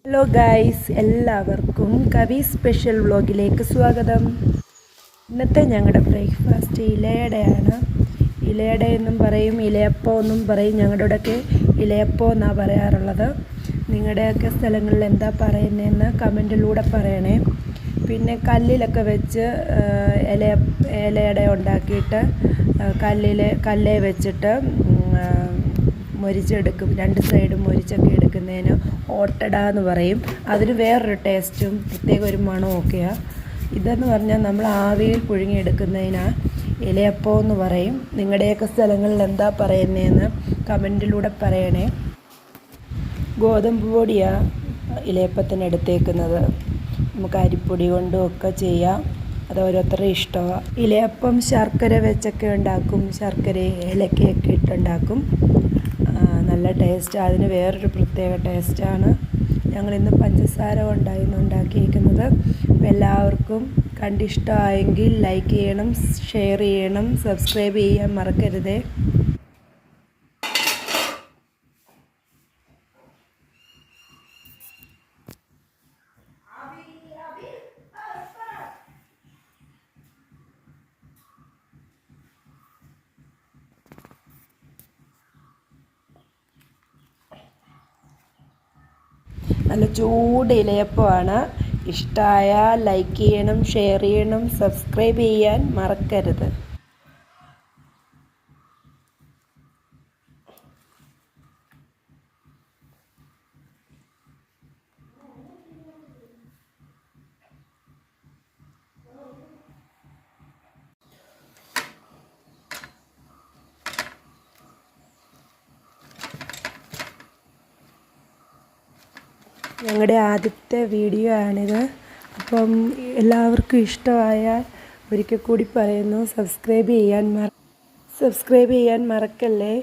Hello guys, എല്ലാവർക്കും കവി special വ്ളോഗിലേക്ക് സ്വാഗതം. ഇന്നത്തെ ഞങ്ങളുടെ ബ്രേക്ക്ഫാസ്റ്റ് ഇലയടയാണ്. ഇലയട എന്നും പറയും, ഇലയപ്പം എന്നും പറയും. ഞങ്ങളുടെ ഇവിടെയൊക്കെ ഇലയപ്പം എന്നാണ് പറയാറുള്ളത്. നിങ്ങളുടെയൊക്കെ സ്ഥലങ്ങളിൽ എന്താ പറയുന്നതെന്ന് കമൻറ്റിലൂടെ പറയണേ. പിന്നെ കല്ലിലൊക്കെ വെച്ച് ഇലയട ഉണ്ടാക്കിയിട്ട് കല്ലേ വെച്ചിട്ട് മൊരിച്ചെടുക്കും. രണ്ട് സൈഡും മൊരിച്ചൊക്കെ എടുക്കുന്നതിന് ഓട്ടട എന്ന് പറയും. അതിന് വേറൊരു ടേസ്റ്റും പ്രത്യേക ഒരു മണവും ഒക്കെയാണ്. ഇതെന്ന് പറഞ്ഞാൽ നമ്മൾ ആവിയിൽ പുഴുങ്ങിയെടുക്കുന്നതിന് ഇലയപ്പം എന്ന് പറയും. നിങ്ങളുടെയൊക്കെ സ്ഥലങ്ങളിൽ എന്താ പറയുന്നതെന്ന് കമൻറ്റിലൂടെ പറയണേ. ഗോതമ്പ് പൊടിയാണ് ഇലയപ്പത്തിന് എടുത്തേക്കുന്നത്. നമുക്ക് അരിപ്പൊടി കൊണ്ടും ഒക്കെ ചെയ്യാം, അത് ഓരോരുത്തരുടെ ഇഷ്ടമാണ്. ഇലയപ്പം ശർക്കര വെച്ചൊക്കെ ഉണ്ടാക്കും, ശർക്കര ഏലക്കയൊക്കെ ഇട്ടുണ്ടാക്കും. നല്ല ടേസ്റ്റ്, അതിന് വേറൊരു പ്രത്യേക ടേസ്റ്റാണ്. ഞങ്ങളിന്ന് പഞ്ചസാര കൊണ്ടായിരുന്നു ഉണ്ടാക്കിയിരിക്കുന്നത്. അപ്പോൾ എല്ലാവർക്കും കണ്ടിഷ്ടമായെങ്കിൽ ലൈക്ക് ചെയ്യണം, ഷെയർ ചെയ്യണം, സബ്സ്ക്രൈബ് ചെയ്യാൻ മറക്കരുതേ. നല്ല ചൂട് ഇലയപ്പമാണ്. ഇഷ്ടമായാൽ ലൈക്ക് ചെയ്യണം, ഷെയർ ചെയ്യണം, സബ്സ്ക്രൈബ് ചെയ്യാൻ മറക്കരുത്. ഞങ്ങളുടെ ആദ്യത്തെ വീഡിയോ ആണിത്. അപ്പം എല്ലാവർക്കും ഇഷ്ടമായാൽ ഒരിക്കൽ കൂടി പറയുന്നു, സബ്സ്ക്രൈബ് ചെയ്യാൻ മറക്കല്ലേ.